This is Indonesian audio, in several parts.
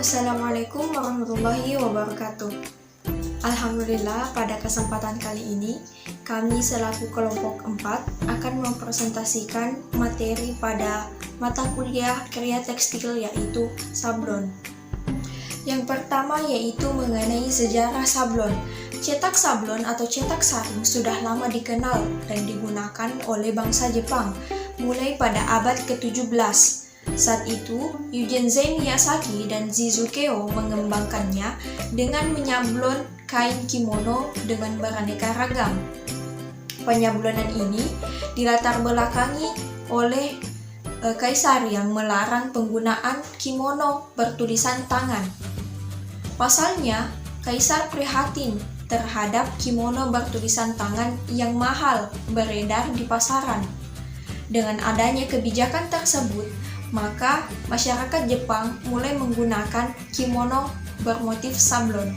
Assalamualaikum warahmatullahi wabarakatuh. Alhamdulillah, pada kesempatan kali ini kami selaku kelompok 4 akan mempresentasikan materi pada mata kuliah Kriya Tekstil, yaitu sablon. Yang pertama yaitu mengenai sejarah sablon. Cetak sablon atau cetak saring sudah lama dikenal dan digunakan oleh bangsa Jepang mulai pada abad ke-17. Saat itu, Yugenzi Miyazaki dan Zizukeo mengembangkannya dengan menyablon kain kimono dengan beraneka ragam. Penyablonan ini dilatar belakangi oleh kaisar yang melarang penggunaan kimono bertulisan tangan. Pasalnya, kaisar prihatin terhadap kimono bertulisan tangan yang mahal beredar di pasaran. Dengan adanya kebijakan tersebut, maka masyarakat Jepang mulai menggunakan kimono bermotif sablon.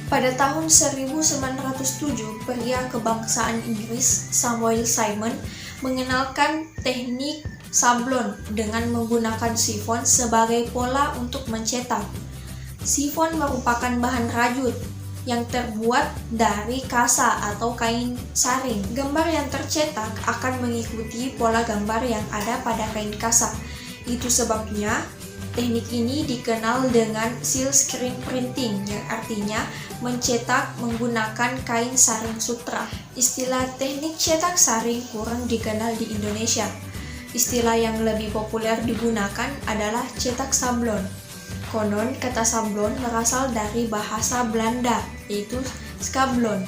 Pada tahun 1907, pria kebangsaan Inggris Samuel Simon mengenalkan teknik sablon dengan menggunakan sifon sebagai pola untuk mencetak. Sifon merupakan bahan rajut yang terbuat dari kasa atau kain saring. Gambar yang tercetak akan mengikuti pola gambar yang ada pada kain kasa. Itu sebabnya teknik ini dikenal dengan silk screen printing, yang artinya mencetak menggunakan kain saring sutra. Istilah teknik cetak saring kurang dikenal di Indonesia. Istilah yang lebih populer digunakan adalah cetak sablon. Konon kata sablon berasal dari bahasa Belanda, yaitu skablon.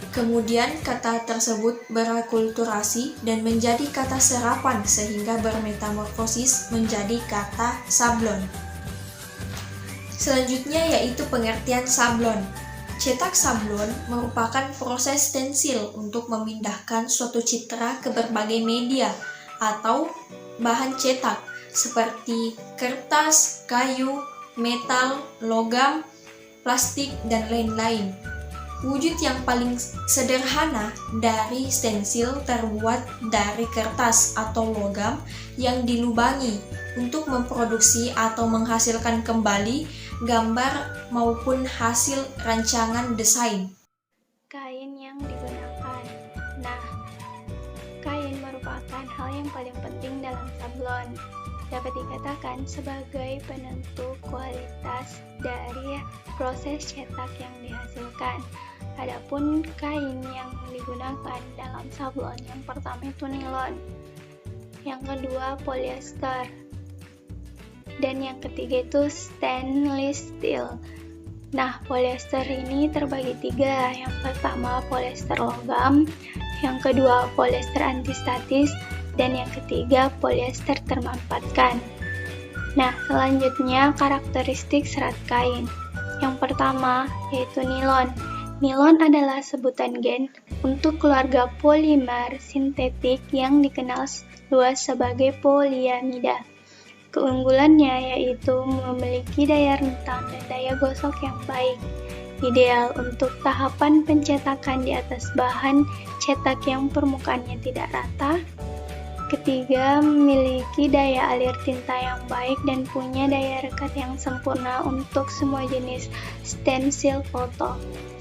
Kemudian kata tersebut berakulturasi dan menjadi kata serapan sehingga bermetamorfosis menjadi kata sablon. Selanjutnya yaitu pengertian sablon. Cetak sablon merupakan proses stensil untuk memindahkan suatu citra ke berbagai media atau bahan cetak seperti kertas, kayu, metal, logam, plastik, dan lain-lain. Wujud yang paling sederhana dari stensil terbuat dari kertas atau logam yang dilubangi untuk memproduksi atau menghasilkan kembali gambar maupun hasil rancangan desain. Kain yang digunakan. Nah, kain merupakan hal yang paling penting dalam sablon. Dapat dikatakan sebagai penentu kualitas dari proses cetak yang dihasilkan. Adapun kain yang digunakan dalam sablon, yang pertama itu nilon, yang kedua polyester, dan yang ketiga itu stainless steel. Nah, polyester ini terbagi tiga. Yang pertama polyester logam, yang kedua polyester antistatis, dan yang ketiga polyester termanfaatkan. Nah, selanjutnya karakteristik serat kain. Yang pertama yaitu nilon. Nilon adalah sebutan gen untuk keluarga polimer sintetik yang dikenal luas sebagai poliamida. Keunggulannya yaitu memiliki daya rentang dan daya gosok yang baik, ideal untuk tahapan pencetakan di atas bahan cetak yang permukaannya tidak rata. Ketiga, memiliki daya alir tinta yang baik dan punya daya rekat yang sempurna untuk semua jenis stensil foto.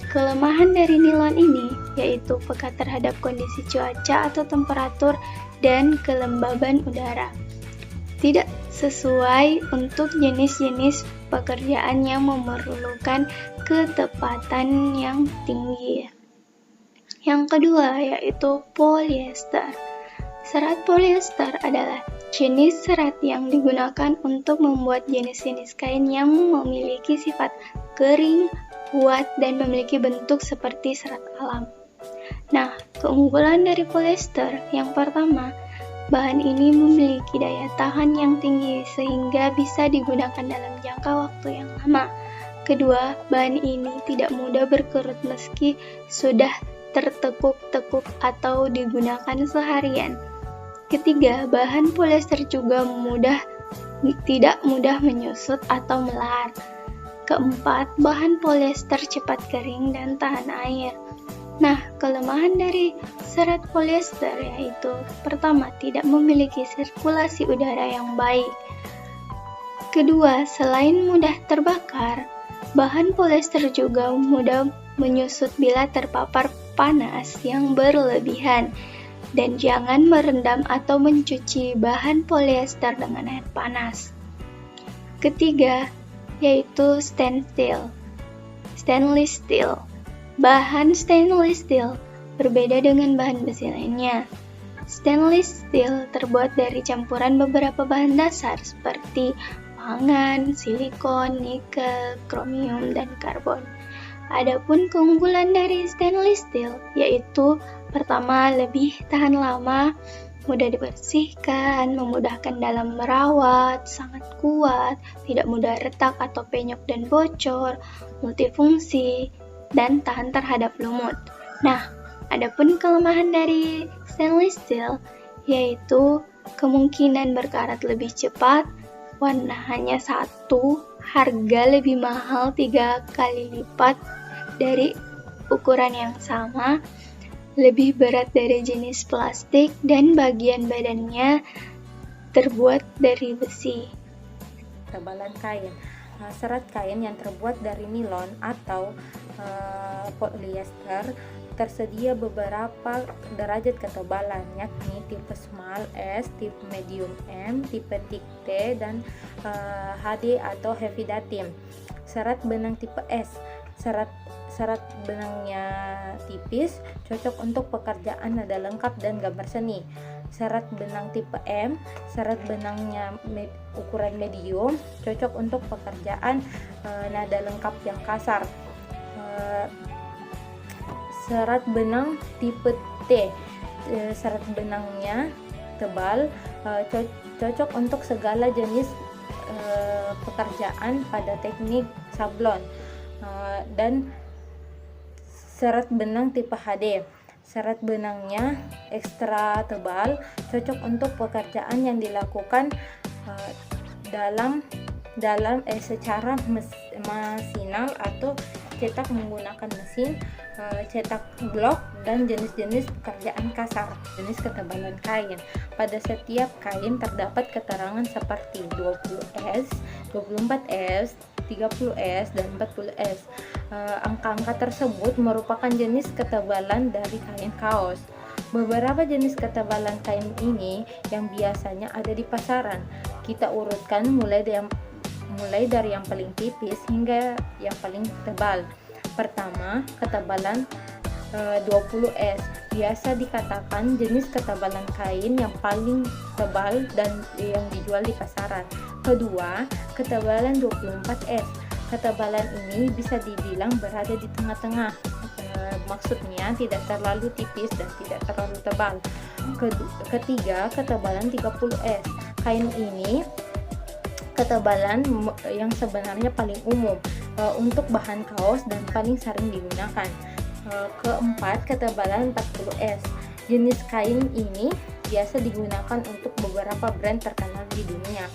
Kelemahan dari nilon ini yaitu peka terhadap kondisi cuaca atau temperatur dan kelembaban udara. Tidak sesuai untuk jenis-jenis pekerjaan yang memerlukan ketepatan yang tinggi. Yang kedua yaitu polyester. Serat polyester adalah jenis serat yang digunakan untuk membuat jenis-jenis kain yang memiliki sifat kering, kuat, dan memiliki bentuk seperti serat alam. Nah, keunggulan dari polyester yang pertama, bahan ini memiliki daya tahan yang tinggi sehingga bisa digunakan dalam jangka waktu yang lama. Kedua, bahan ini tidak mudah berkerut meski sudah tertekuk-tekuk atau digunakan seharian. Ketiga, bahan polyester juga tidak mudah menyusut atau melar. Keempat, bahan polyester cepat kering dan tahan air. Nah, kelemahan dari serat polyester yaitu pertama, tidak memiliki sirkulasi udara yang baik. Kedua, selain mudah terbakar, bahan polyester juga mudah menyusut bila terpapar panas yang berlebihan. Dan jangan merendam atau mencuci bahan polyester dengan air panas. Ketiga, yaitu stainless steel. Bahan stainless steel berbeda dengan bahan besi lainnya. Stainless steel terbuat dari campuran beberapa bahan dasar seperti mangan, silikon, nikel, kromium, dan karbon. Adapun keunggulan dari stainless steel yaitu pertama, lebih tahan lama, mudah dibersihkan, memudahkan dalam merawat, sangat kuat, tidak mudah retak atau penyok dan bocor, multifungsi, dan tahan terhadap lumut. Nah, adapun kelemahan dari stainless steel yaitu kemungkinan berkarat lebih cepat, warna hanya satu, harga lebih mahal 3 kali lipat dari ukuran yang sama, lebih berat dari jenis plastik, dan bagian badannya terbuat dari besi. Ketebalan kain. Serat kain yang terbuat dari nilon atau polyester tersedia beberapa derajat ketebalan, yakni tipe small S, tipe medium M, tipe thick T, dan HD atau heavy datim. Serat benang tipe S. Serat benangnya tipis, cocok untuk pekerjaan nada lengkap dan gambar seni. Serat benang tipe M, serat benangnya ukuran medium, cocok untuk pekerjaan nada lengkap yang kasar. Serat benang tipe T, serat benangnya tebal, cocok untuk segala jenis pekerjaan pada teknik sablon. Dan serat benang tipe HD, serat benangnya ekstra tebal, cocok untuk pekerjaan yang dilakukan secara masinal atau cetak menggunakan mesin, cetak blok, dan jenis-jenis pekerjaan kasar. Jenis ketebalan kain. Pada setiap kain terdapat keterangan seperti 20S, 24S, 30S, dan 40S. Angka-angka tersebut merupakan jenis ketebalan dari kain kaos. Beberapa jenis ketebalan kain ini yang biasanya ada di pasaran. Kita urutkan mulai dari yang paling tipis hingga yang paling tebal. Pertama, ketebalan 20S. Biasa dikatakan jenis ketebalan kain yang paling tebal dan yang dijual di pasaran. Kedua, ketebalan 24S. Ketebalan ini bisa dibilang berada di tengah-tengah. Maksudnya tidak terlalu tipis dan tidak terlalu tebal. Ketiga, ketebalan 30S. Kain ini ketebalan yang sebenarnya paling umum untuk bahan kaos dan paling sering digunakan. Keempat, ketebalan 40S. Jenis kain ini biasa digunakan untuk beberapa brand terkenal di dunia.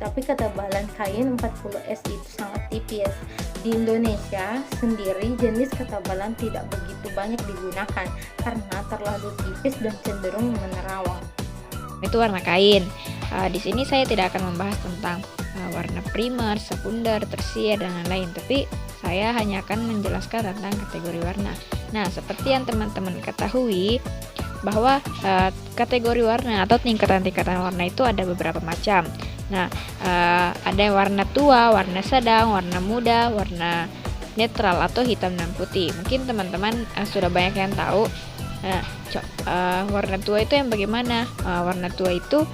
Tapi ketebalan kain 40S itu sangat tipis. Di Indonesia sendiri jenis ketebalan tidak begitu banyak digunakan karena terlalu tipis dan cenderung menerawang. Itu warna kain. Di sini saya tidak akan membahas tentang warna primer, sekunder, tersier, dan lain-lain, tapi saya hanya akan menjelaskan tentang kategori warna. Nah, seperti yang teman-teman ketahui bahwa kategori warna atau tingkatan-tingkatan warna itu ada beberapa macam. Nah, ada warna tua, warna sedang, warna muda, warna netral atau hitam dan putih. Mungkin teman-teman sudah banyak yang tahu. Nah, warna tua itu yang bagaimana? Warna tua itu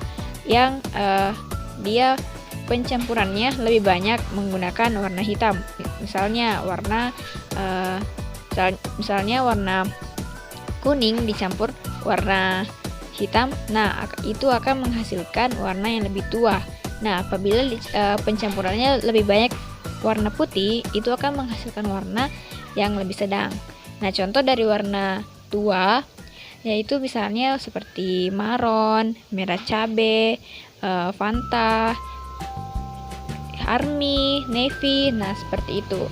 yang dia pencampurannya lebih banyak menggunakan warna hitam. Misalnya warna kuning dicampur warna hitam. Nah, itu akan menghasilkan warna yang lebih tua. Nah, apabila pencampurannya lebih banyak warna putih, itu akan menghasilkan warna yang lebih sedang. Nah, contoh dari warna tua yaitu misalnya seperti maron, merah cabe, Fanta, army, navy. Nah, seperti itu.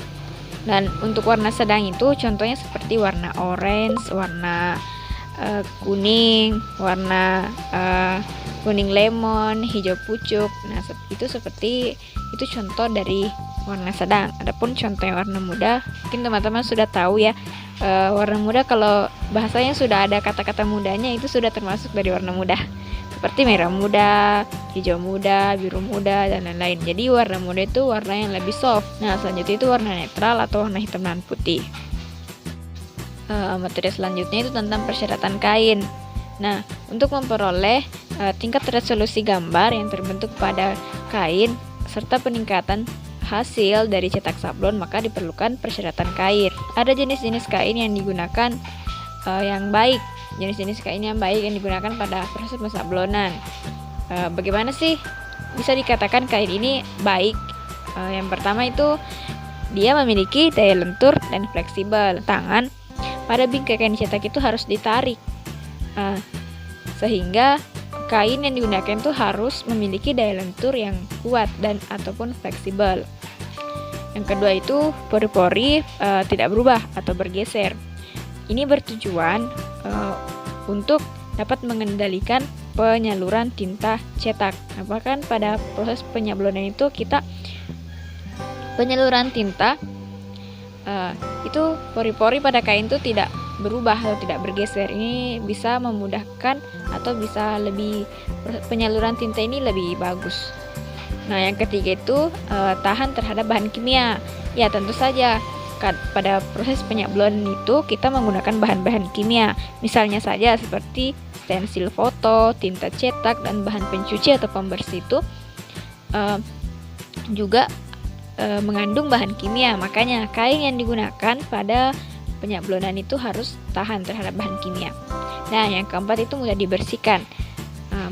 Dan untuk warna sedang itu contohnya seperti warna orange, warna kuning, warna kuning lemon, hijau pucuk. Nah, itu seperti itu contoh dari warna sedang. Adapun contoh yang warna muda, mungkin teman-teman sudah tahu ya. Warna muda kalau bahasanya sudah ada kata-kata mudanya, itu sudah termasuk dari warna muda. Seperti merah muda, hijau muda, biru muda, dan lain-lain. Jadi warna muda itu warna yang lebih soft. Nah, selanjutnya itu warna netral atau warna hitam dan putih. Materi selanjutnya itu tentang persyaratan kain. Nah, untuk memperoleh tingkat resolusi gambar yang terbentuk pada kain serta peningkatan hasil dari cetak sablon, maka diperlukan persyaratan kain. Ada jenis-jenis kain yang digunakan yang baik. Jenis-jenis kain yang baik yang digunakan pada proses pensablonan. Bagaimana sih bisa dikatakan kain ini baik? Yang pertama itu dia memiliki daya lentur dan fleksibel. Tangan pada bingkai kain cetak itu harus ditarik, sehingga kain yang digunakan itu harus memiliki daya lentur yang kuat dan ataupun fleksibel. Yang kedua itu pori-pori tidak berubah atau bergeser. Ini bertujuan untuk dapat mengendalikan penyaluran tinta cetak. Bahkan pada proses penyablonan itu penyaluran tinta itu pori-pori pada kain itu tidak berubah atau tidak bergeser. Ini bisa memudahkan atau bisa penyaluran tinta ini lebih bagus. Nah, yang ketiga itu tahan terhadap bahan kimia. Ya, tentu saja pada proses penyablonan itu kita menggunakan bahan-bahan kimia. Misalnya saja seperti stensil foto, tinta cetak, dan bahan pencuci atau pembersih itu juga mengandung bahan kimia. Makanya kain yang digunakan pada penyablonan itu harus tahan terhadap bahan kimia. Nah, yang keempat itu mudah dibersihkan.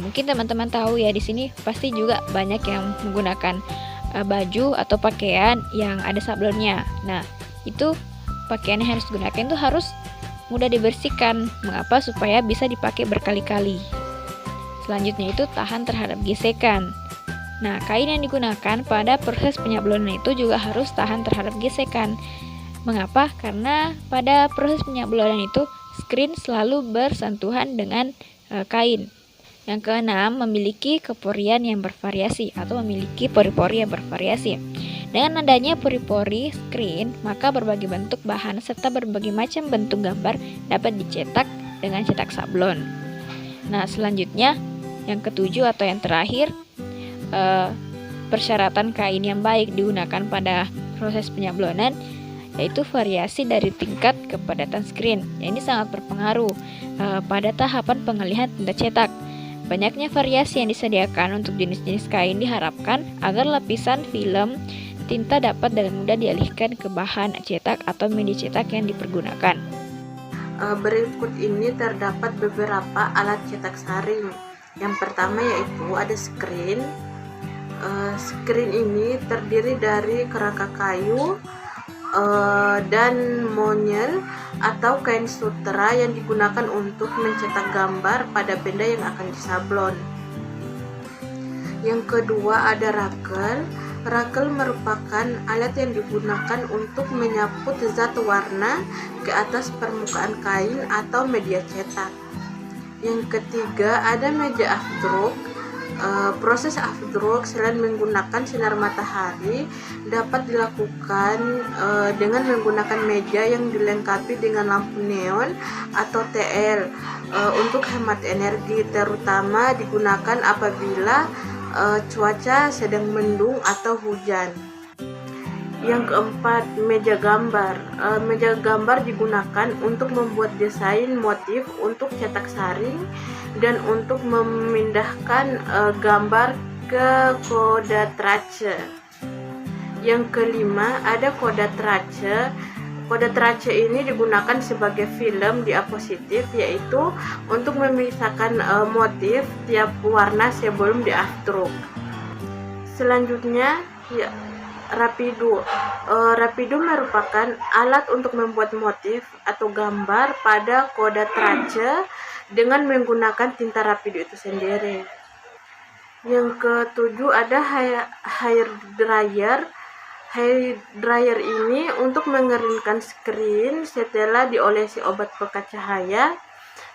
Mungkin teman-teman tahu ya, di sini pasti juga banyak yang menggunakan baju atau pakaian yang ada sablonnya. Nah, itu pakaian yang harus digunakan itu harus mudah dibersihkan. Mengapa? Supaya bisa dipakai berkali-kali. Selanjutnya itu tahan terhadap gesekan. Nah, kain yang digunakan pada proses penyablonan itu juga harus tahan terhadap gesekan. Mengapa? Karena pada proses penyablonan itu screen selalu bersentuhan dengan kain. Yang keenam, memiliki keporian yang bervariasi atau memiliki pori-pori yang bervariasi. Dengan adanya pori-pori screen, maka berbagai bentuk bahan serta berbagai macam bentuk gambar dapat dicetak dengan cetak sablon. Nah, selanjutnya yang ketujuh atau yang terakhir, persyaratan kain yang baik digunakan pada proses penyablonan yaitu variasi dari tingkat kepadatan screen. Ini sangat berpengaruh pada tahapan pengalihan tinta cetak. Banyaknya variasi yang disediakan untuk jenis-jenis kain diharapkan agar lapisan film tinta dapat dengan mudah dialihkan ke bahan cetak atau media cetak yang dipergunakan. Berikut ini terdapat beberapa alat cetak saring. Yang pertama yaitu ada screen. Screen ini terdiri dari kerangka kayu dan monel atau kain sutra yang digunakan untuk mencetak gambar pada benda yang akan disablon. Yang kedua ada rakel. Rakel merupakan alat yang digunakan untuk menyaput zat warna ke atas permukaan kain atau media cetak. Yang ketiga ada meja afdruk. Proses afdruk selain menggunakan sinar matahari dapat dilakukan dengan menggunakan meja yang dilengkapi dengan lampu neon atau TL untuk hemat energi, terutama digunakan apabila cuaca sedang mendung atau hujan. Yang keempat, meja gambar. Meja gambar digunakan untuk membuat desain motif untuk cetak saring dan untuk memindahkan gambar ke koda trace. Yang kelima, ada koda trace. Koda trace ini digunakan sebagai film diapositif, yaitu untuk memisahkan motif tiap warna sebelum diafdruk. Selanjutnya, rapido. Rapido merupakan alat untuk membuat motif atau gambar pada koda trace dengan menggunakan tinta rapido itu sendiri. Yang ketujuh ada hair dryer. Hair dryer ini untuk mengeringkan screen setelah diolesi obat pekat cahaya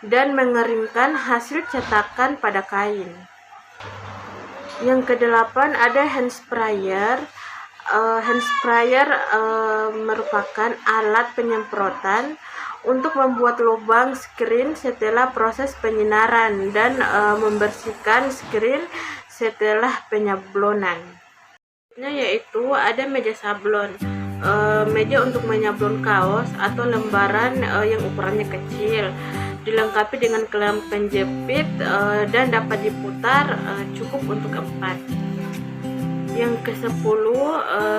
dan mengeringkan hasil cetakan pada kain. Yang kedelapan ada hand sprayer. Hand sprayer merupakan alat penyemprotan untuk membuat lubang screen setelah proses penyinaran dan membersihkan screen setelah penyablonan. Yaitu ada meja sablon. Meja untuk menyablon kaos atau lembaran yang ukurannya kecil, dilengkapi dengan klem penjepit dan dapat diputar, cukup untuk 4. Yang ke-10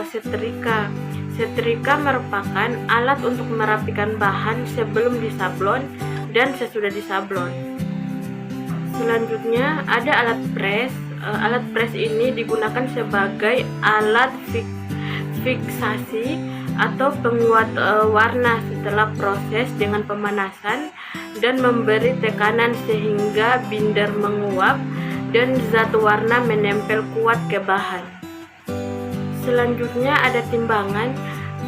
setrika. Setrika merupakan alat untuk merapikan bahan sebelum disablon dan sesudah disablon. Selanjutnya ada alat press. Alat press ini digunakan sebagai alat fiksasi atau penguat warna setelah proses dengan pemanasan dan memberi tekanan sehingga binder menguap dan zat warna menempel kuat ke bahan. Selanjutnya ada timbangan.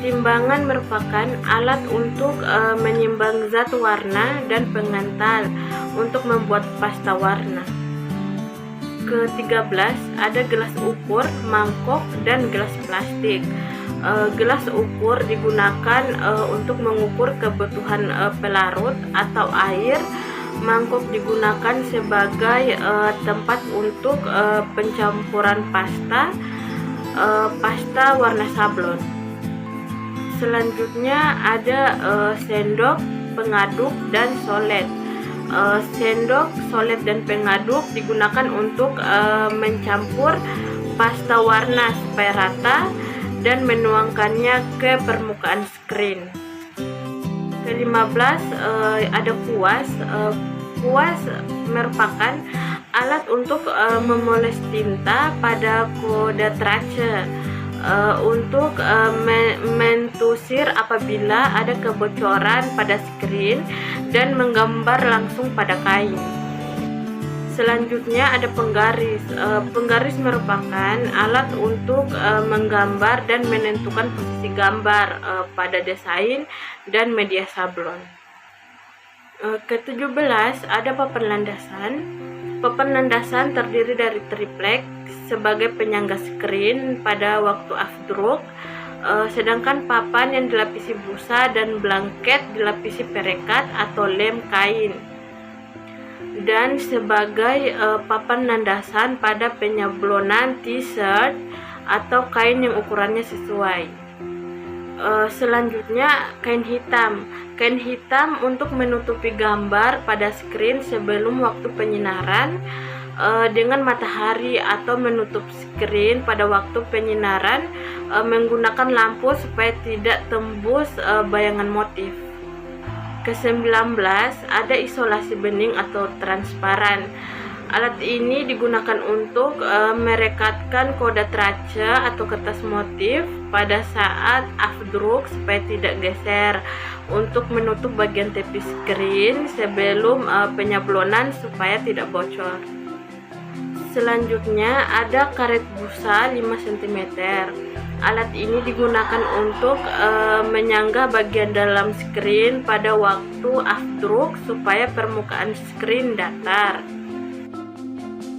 Timbangan merupakan alat untuk menimbang zat warna dan pengental untuk membuat pasta warna. Ke-13 ada gelas ukur, mangkok, dan gelas plastik. Gelas ukur digunakan untuk mengukur kebutuhan pelarut atau air. Mangkok digunakan sebagai tempat untuk pencampuran pasta warna sablon. Selanjutnya ada sendok, pengaduk, dan solet. Sendok, solet, dan pengaduk digunakan untuk mencampur pasta warna supaya rata dan menuangkannya ke permukaan screen. Ke-15 ada kuas. Kuas merupakan alat untuk memoles tinta pada kode trace untuk mentusir apabila ada kebocoran pada screen dan menggambar langsung pada kain. Selanjutnya ada penggaris. Penggaris merupakan alat untuk menggambar dan menentukan posisi gambar pada desain dan media sablon. Ke-17 ada papan landasan. Papan landasan terdiri dari triplek sebagai penyangga screen pada waktu afdruk, sedangkan papan yang dilapisi busa dan blanket dilapisi perekat atau lem kain, dan sebagai papan landasan pada penyablonan t-shirt atau kain yang ukurannya sesuai. Selanjutnya kain hitam. Kain hitam untuk menutupi gambar pada screen sebelum waktu penyinaran dengan matahari atau menutup screen pada waktu penyinaran menggunakan lampu supaya tidak tembus bayangan motif. Ke-19 ada isolasi bening atau transparan. Alat ini digunakan untuk merekatkan kode trace atau kertas motif pada saat afdruk supaya tidak geser, untuk menutup bagian tepi screen sebelum penyablonan supaya tidak bocor. Selanjutnya ada karet busa 5 cm. Alat ini digunakan untuk menyangga bagian dalam screen pada waktu afdruk supaya permukaan screen datar.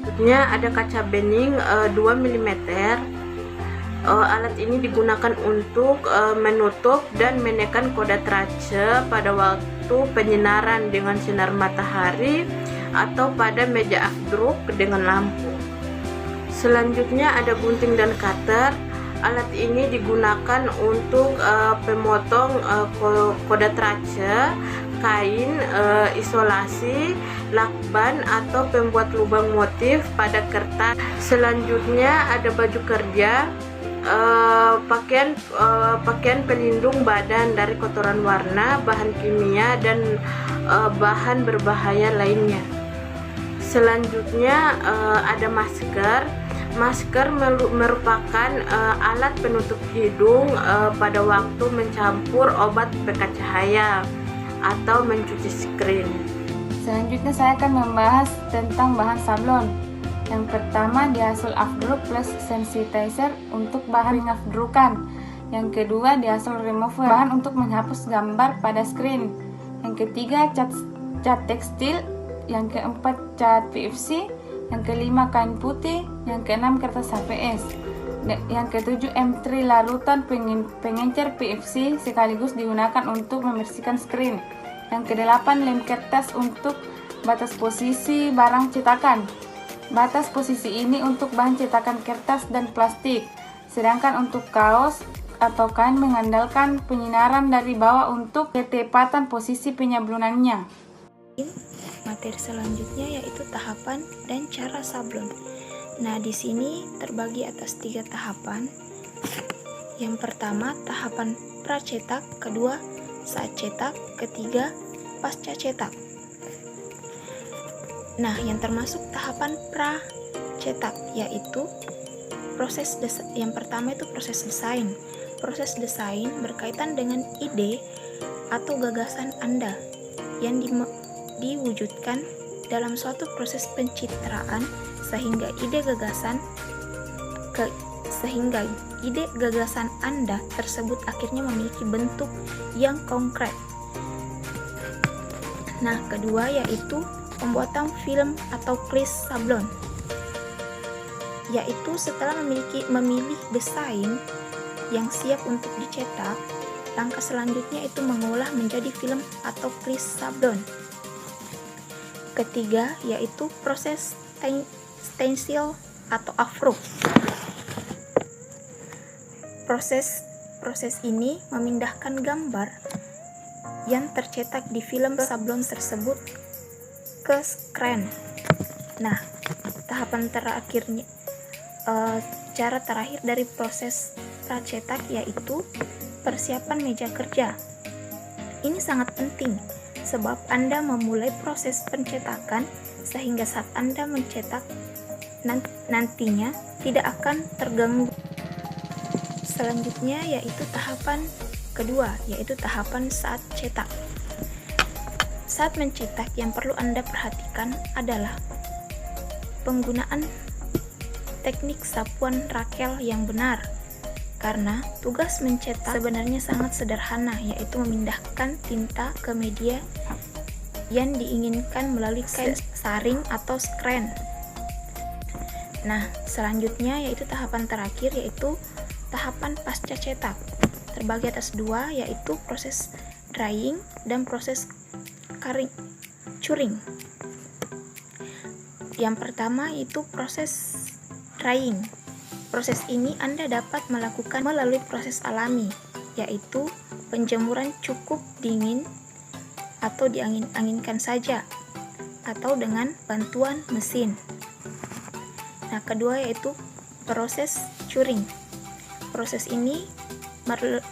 Selanjutnya ada kaca bening 2 mm. Alat ini digunakan untuk menutup dan menekan kode trace pada waktu penyinaran dengan sinar matahari atau pada meja afdruk dengan lampu. Selanjutnya ada gunting dan cutter. Alat ini digunakan untuk pemotong kode trace, kain, isolasi, lakban, atau pembuat lubang motif pada kertas. Selanjutnya ada baju kerja, pakaian pelindung badan dari kotoran warna, bahan kimia, dan bahan berbahaya lainnya. Selanjutnya ada masker. Masker merupakan alat penutup hidung pada waktu mencampur obat pekat cahaya atau mencuci screen. Selanjutnya saya akan membahas tentang bahan sablon. Yang pertama, diasol afdruk plus sensitizer untuk bahan afdrukan. Yang kedua, diasol remover, bahan untuk menghapus gambar pada screen. Yang ketiga, cat cat tekstil, yang keempat cat PVC, yang kelima kain putih, yang keenam kertas HPS, yang ketujuh M3 larutan pengencer PVC sekaligus digunakan untuk membersihkan screen, yang kedelapan lem kertas untuk batas posisi barang cetakan. Batas posisi ini untuk bahan cetakan kertas dan plastik, sedangkan untuk kaos atau kain mengandalkan penyinaran dari bawah untuk ketepatan posisi penyablonannya. Materi selanjutnya yaitu tahapan dan cara sablon. Nah, di sini terbagi atas 3 tahapan. Yang pertama, tahapan pracetak, kedua, saat cetak, ketiga, pasca cetak. Nah, yang termasuk tahapan pracetak yaitu yang pertama itu proses desain. Proses desain berkaitan dengan ide atau gagasan Anda yang diwujudkan dalam suatu proses pencitraan sehingga ide gagasan Anda tersebut akhirnya memiliki bentuk yang konkret. Nah, kedua yaitu pembuatan film atau klis sablon, yaitu setelah memilih desain yang siap untuk dicetak, langkah selanjutnya itu mengolah menjadi film atau klis sablon. Ketiga yaitu proses stencil atau afro. Proses ini memindahkan gambar yang tercetak di film sablon tersebut ke screen. Nah, tahapan terakhirnya, cara terakhir dari proses pracetak yaitu persiapan meja kerja. Ini sangat penting sebab Anda memulai proses pencetakan sehingga saat Anda mencetak nantinya tidak akan terganggu. Selanjutnya yaitu tahapan kedua, yaitu tahapan saat cetak. Saat mencetak yang perlu Anda perhatikan adalah penggunaan teknik sapuan Rakel yang benar, karena tugas mencetak sebenarnya sangat sederhana, yaitu memindahkan tinta ke media yang diinginkan melalui kain saring atau screen. Nah, selanjutnya yaitu tahapan terakhir, yaitu tahapan pasca cetak. Terbagi atas 2, yaitu proses drying dan proses curing. Yang pertama itu proses drying. Proses ini Anda dapat melakukan melalui proses alami, yaitu penjemuran cukup dingin atau diangin-anginkan saja, atau dengan bantuan mesin. Nah, kedua yaitu proses curing. Proses ini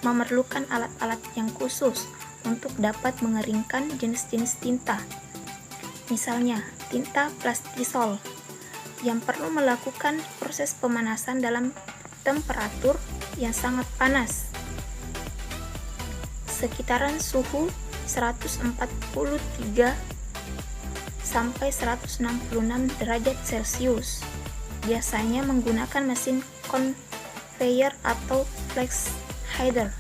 memerlukan alat-alat yang khusus untuk dapat mengeringkan jenis-jenis tinta. Misalnya, tinta plastisol yang perlu melakukan proses pemanasan dalam temperatur yang sangat panas, sekitaran suhu 143 sampai 166 derajat Celcius. Biasanya menggunakan mesin conveyor atau flex header.